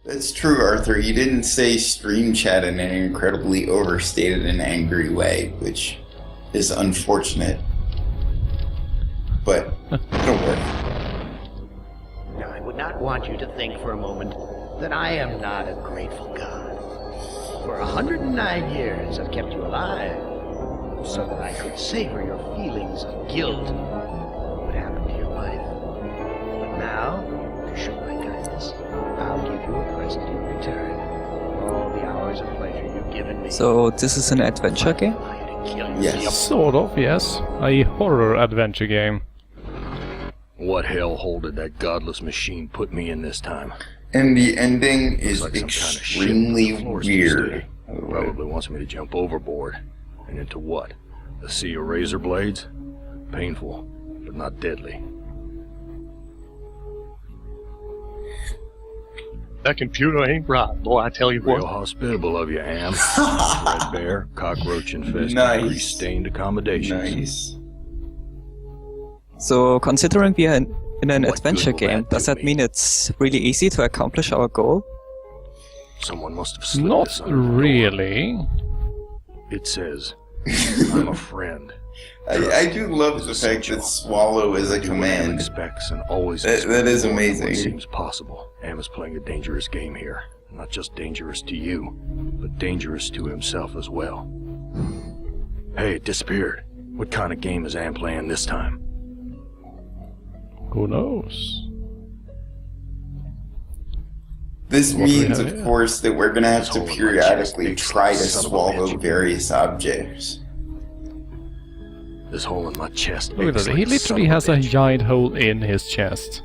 That's true, Arthur. You didn't say stream chat in an incredibly overstated and angry way, which is unfortunate. But it'll work. Now, I would not want you to think for a moment that I am not a grateful God. For 109 years I've kept you alive, so that I could savor your feelings of guilt for what happened to your wife. But now, to show my kindness, I'll give you a present in return. All the hours of pleasure you've given me. So this is an adventure game? Yes. Sort of, yes. A horror adventure game. What hellhole did that godless machine put me in this time? And the ending is Like some kind of ship extremely with floors to weird. stay. Probably wants me to jump overboard. And into what? A sea of razor blades? Painful, but not deadly. That computer ain't right, boy, I tell you Real what. hospitable of you, Am. Red bear, cockroach infested, Nice. grease-stained accommodations. Nice. So considering we are in an What adventure good will game, that does do that me? mean it's really easy to accomplish our goal? Someone must have slipped Not this under the door. really. It says, I'm a friend. I do love the fact that swallow is a Do what Am command. expects and always That expects is more than amazing. What seems possible. Am is playing a dangerous game here. Not just dangerous to you, but dangerous to himself as well. Hey, it disappeared. What kind of game is Am playing this time? Who knows? This What do we means, have of here? course, that we're gonna have This to hole in my periodically chest, try to son of a swallow bitch. various objects. This hole in my chest. Look at aches that, like he a literally son has of a bitch. giant hole in his chest.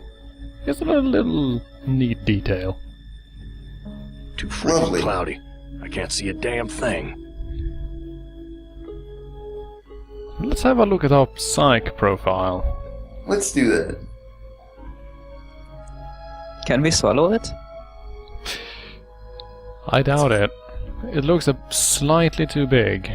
Isn't that a little neat detail? Too freaking Lovely. cloudy. I can't see a damn thing. Let's have a look at our psych profile. Let's do that. Can we swallow it? I doubt it. It looks slightly too big.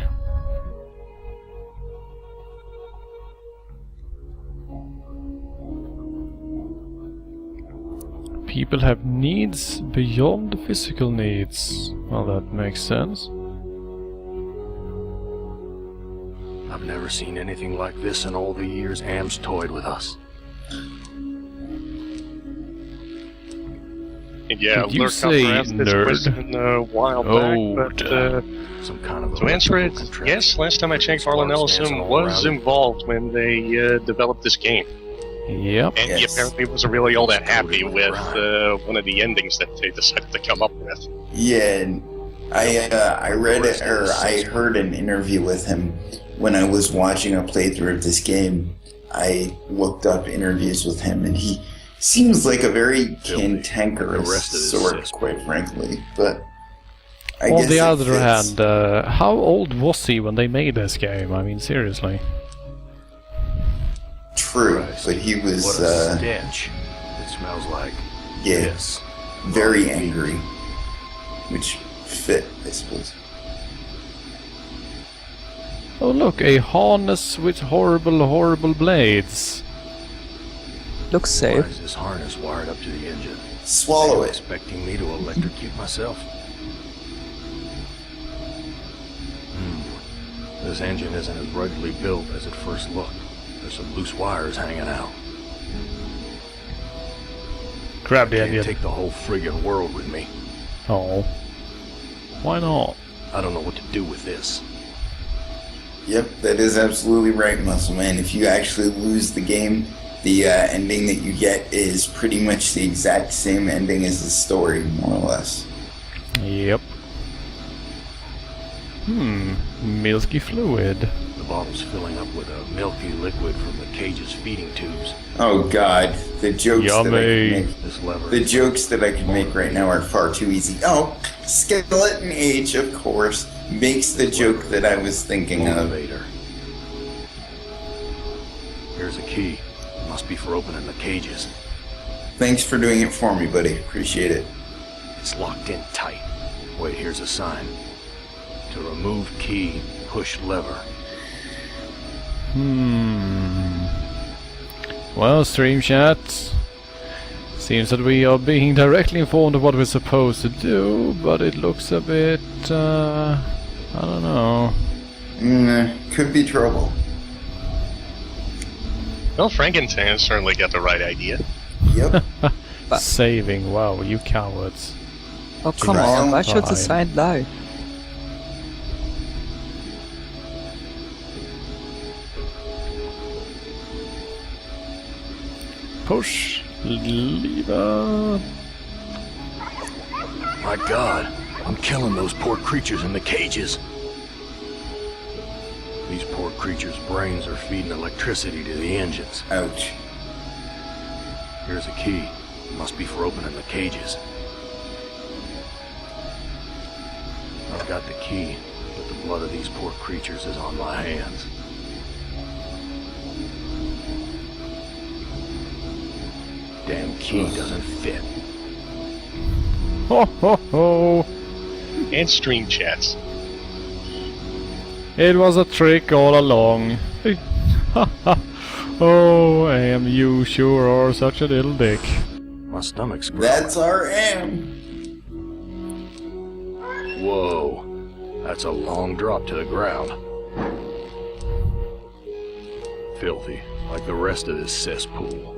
People have needs beyond physical needs. Well, that makes sense. I've never seen anything like this in all the years Am's toyed with us. Yeah, Did you Lurk say asked this nerd? question a while back, but Some kind of to answer it, electrical contraption. yes, last time I checked, Harlan Sparks dancing Ellison all was around it. involved when they developed this game. Yep. And he Yes. apparently wasn't really all that happy Coated with with one of the endings that they decided to come up with. Yeah, and I read it, or I heard an interview with him when I was watching a playthrough of this game. I looked up interviews with him, and he seems like a very cantankerous The rest of this sort, system. quite frankly. But I On guess the it other fits. hand, how old was he when they made this game? I mean, seriously. True, Christ. but he was What a stench. It smells like yeah, this. very angry, which fit, I suppose. Oh look, a harness with horrible, horrible blades. Looks Why safe. is this harness wired up to the engine? Swallow Are you it. expecting me to electrocute myself? This engine isn't as ruggedly built as it first looked. There's some loose wires hanging out. Grab the Can't engine. take the whole friggin' world with me. Oh. Why not? I don't know what to do with this. Yep, that is absolutely right, Muscle Man. If you actually lose the game, the ending that you get is pretty much the exact same ending as the story, more or less. Yep. Milky fluid. The bottle's filling up with a milky liquid from the cage's feeding tubes. Oh God, the jokes that I Yummy. can make. This lever. The jokes that I can make right now are far too easy. Oh, Skeleton Age, of course, makes the joke that I was thinking of. Motivator. Here's a key. Must be for opening the cages. Thanks for doing it for me, buddy. Appreciate it. It's locked in tight. Wait, here's a sign. To remove key, push lever. Well, stream chat. Seems that we are being directly informed of what we're supposed to do, but it looks a bit, I don't know. Could be trouble. Well, Frankenstein certainly got the right idea. Yep. Saving, wow, you cowards. Oh, come Trial on, why should the by. sign lie? Push, lever. My God, I'm killing those poor creatures in the cages. These poor creatures' brains are feeding electricity to the engines. Ouch. Here's a key. It must be for opening the cages. I've got the key, but the blood of these poor creatures is on my hands. Damn key doesn't fit. Ho ho ho! And stream chats. It was a trick all along. Oh, AM, you sure are such a little dick. My stomach's growling. That's our aim. Whoa, that's a long drop to the ground. Filthy, like the rest of this cesspool.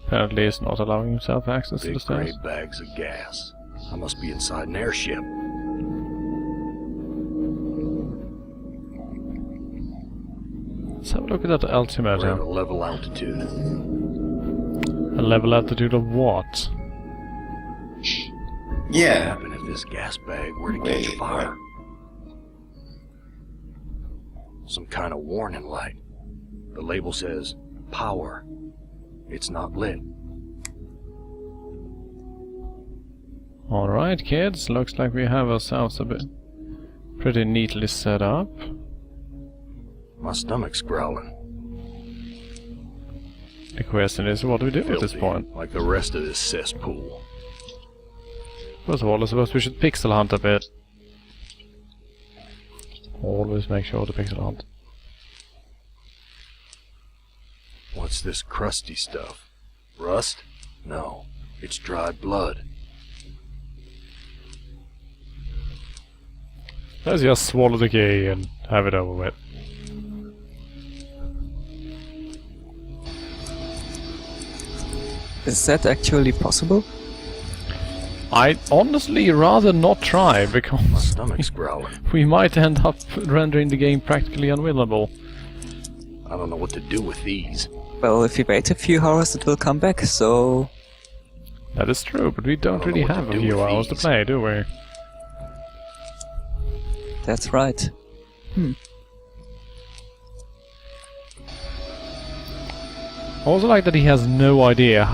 Apparently he's not allowing himself access to the Big stairs. gray bags of gas. I must be inside an airship. Let's have a look at that We're at altimeter. a level altitude. A level altitude of what? What Yeah. happened if this gas bag were to Wait, catch fire? Some kind of warning light. The label says, power. It's not lit. Alright kids, looks like we have ourselves a bit pretty neatly set up. My stomach's growling. The question is, what do we do at this Filthy, point? like the rest of this cesspool. First of all, I suppose we should pixel hunt a bit. Always make sure to pixel hunt. What's this crusty stuff? Rust? No, it's dried blood. Let's just swallow the key and have it over with. Is that actually possible? I'd honestly rather not try, My because stomach's growling. we might end up rendering the game practically unwinnable. I don't know what to do with these. Well, if we wait a few hours, it will come back, so... That is true, but we don't I don't really know what have to a do few with hours to these. play, do we? That's right. I also like that he has no idea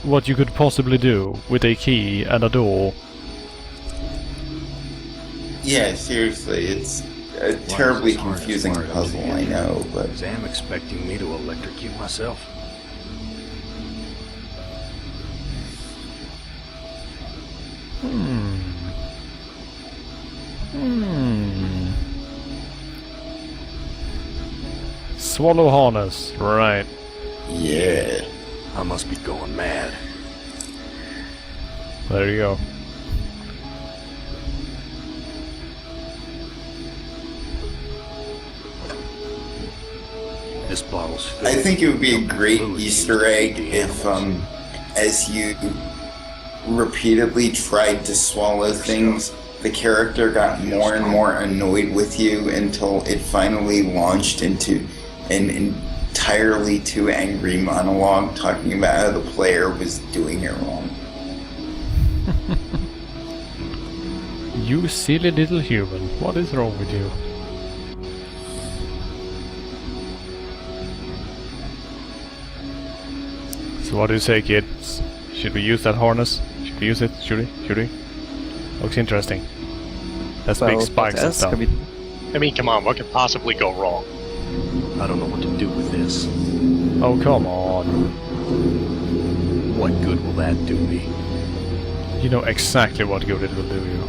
what you could possibly do with a key and a door. Yeah, seriously, it's a terribly confusing puzzle, I know, but... Is Am expecting me to electrocute myself? Swallow harness, right. Yeah. I must be going mad. There you go. This bottle's filled. I think it would be a great Fluid Easter egg the if, animals. as you repeatedly tried to swallow things, the character got more and more annoyed with you until it finally launched into an entirely too angry monologue talking about how the player was doing it wrong. You silly little human, what is wrong with you? So what do you say, kids? Should we use that harness? Should we use it? Should we? Should we? Looks interesting. That's big Well, spikes what and else stuff. can we... I mean, come on, what could possibly go wrong? I don't know what to do with this. Oh, come on. What good will that do me? You know exactly what good it will do you.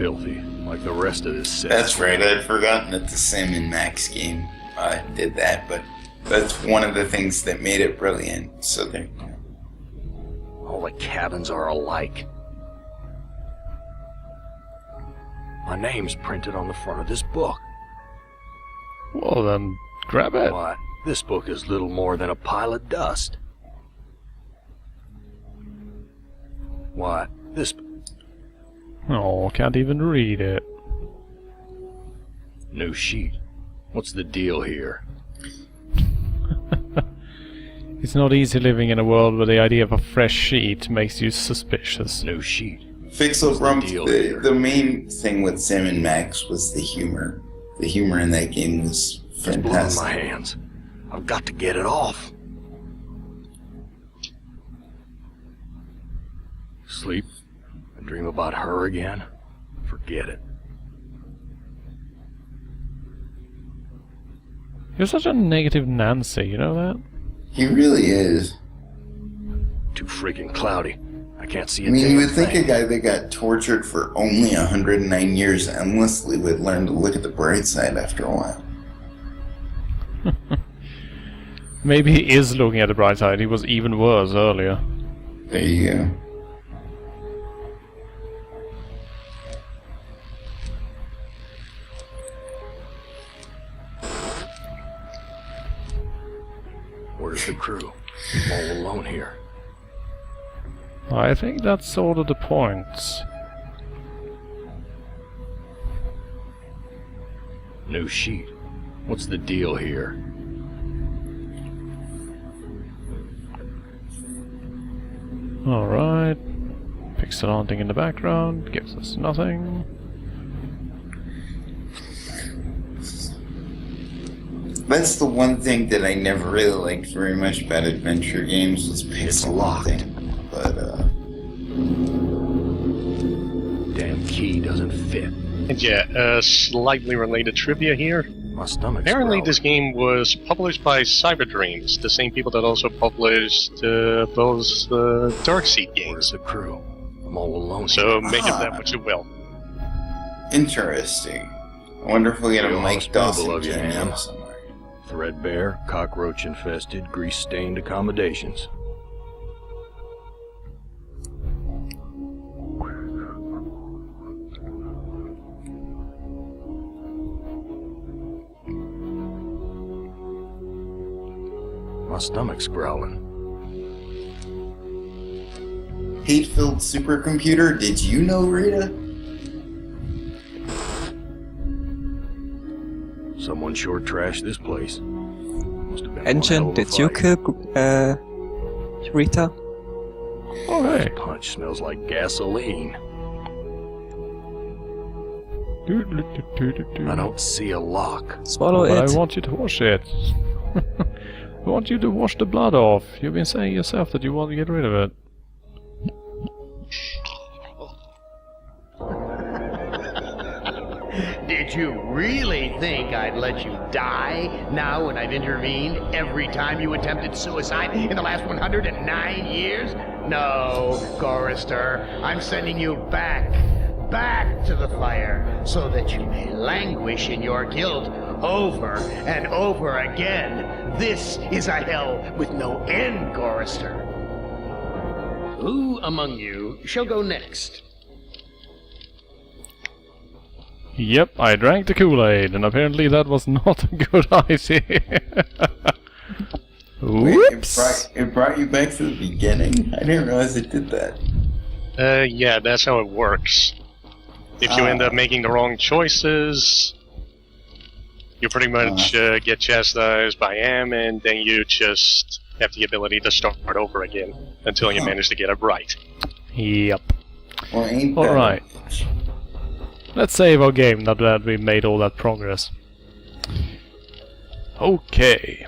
filthy, like the rest of this set. That's right, I'd forgotten that the Sam & Max game did that, but that's one of the things that made it brilliant. So there you go. All the cabins are alike. My name's printed on the front of this book. Well then, grab it. Why, this book is little more than a pile of dust. Why, this... Oh, can't even read it. New sheet. What's the deal here? It's not easy living in a world where the idea of a fresh sheet makes you suspicious. New sheet. Fixel Rump, deal here? the main thing with Sam & Max was the humor. The humor in that game was It's blood in fantastic. my hands. I've got to get it off. Sleep and dream about her again? Forget it. You're such a negative Nancy, you know that? He really is. Too freaking cloudy. I can't see a I mean, damn you would think a thing. guy that got tortured for only 109 years endlessly would learn to look at the bright side after a while. Maybe he is looking at the bright side. He was even worse earlier. There you go. Where's the crew? I'm all alone here. I think that's sort of the point. New sheet. What's the deal here? Alright. Pixel hunting in the background gives us nothing. That's the one thing that I never really liked very much about adventure games was It's pixel locked. hunting. But, Damn key doesn't fit. And yeah, slightly related trivia here. My stomach's Apparently growling. this game was published by Cyberdreams, the same people that also published those Darkseid Where's games. the crew? I'm all alone. So make of Ah. that what you will. interesting. I wonder if we get a Real Mike hospitable Dawson of you, cameo Ham. somewhere. Threadbare, cockroach-infested, grease-stained accommodations. My stomach's growling. Hate-filled supercomputer, did you know, Rita? Someone sure trashed this place. Must have been one hell Engine, of a did you fight. kill Rita? Oh hey. This punch smells like gasoline. I don't see a lock. Swallow But it. I want you to wash it. I want you to wash the blood off. You've been saying yourself that you want to get rid of it. Did you really think I'd let you die now when I've intervened every time you attempted suicide in the last 109 years? No, Gorrister, I'm sending you back to the fire so that you may languish in your guilt over and over again. This is a hell with no end, Gorrister. Who among you shall go next? Yep, I drank the Kool-Aid, and apparently that was not a good idea. Wait, Whoops! it brought you back to the beginning? I didn't realize it did that. Yeah, that's how it works. If you end up making the wrong choices, you pretty much get chastised by Am, and then you just have the ability to start over again until you manage to get it right. Yep. Well, ain't that Alright. Let's save our game now that we made all that progress. Okay.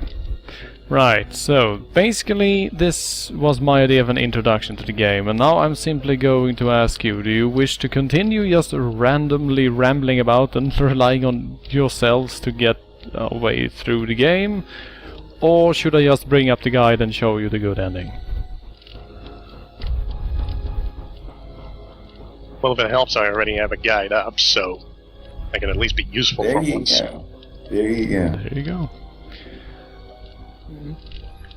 Right, so basically this was my idea of an introduction to the game, and now I'm simply going to ask you, do you wish to continue just randomly rambling about and relying on yourselves to get a way through the game? Or should I just bring up the guide and show you the good ending? Well, if it helps, I already have a guide up, so I can at least be useful There for you once. go. There you go. There you go.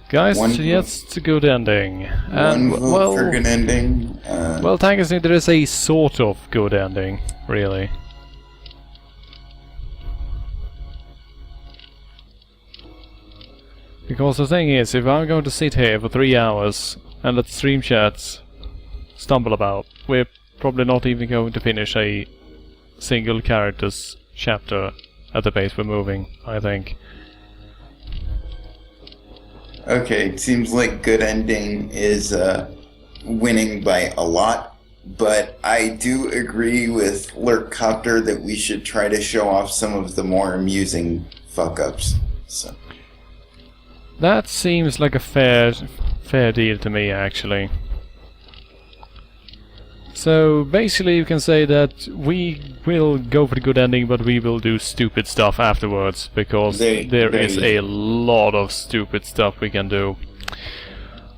Guys, One yes, it's a good ending. And, One vote well, for good ending. well, technically there is a sort of good ending, really. Because the thing is, if I'm going to sit here for 3 hours and let stream chats stumble about, we're probably not even going to finish a single character's chapter at the pace we're moving, I think. Okay, it seems like good ending is winning by a lot, but I do agree with Lurkcopter that we should try to show off some of the more amusing fuck-ups. So. That seems like a fair deal to me, actually. So basically you can say that we will go for the good ending, but we will do stupid stuff afterwards, because there is a lot of stupid stuff we can do.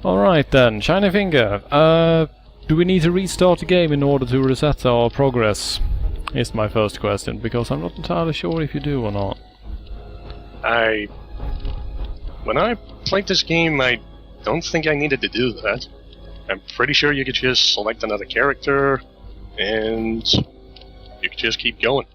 Alright then, Shiny Finger, do we need to restart the game in order to reset our progress? Is my first question, because I'm not entirely sure if you do or not. When I played this game, I don't think I needed to do that. I'm pretty sure you could just select another character, and you could just keep going.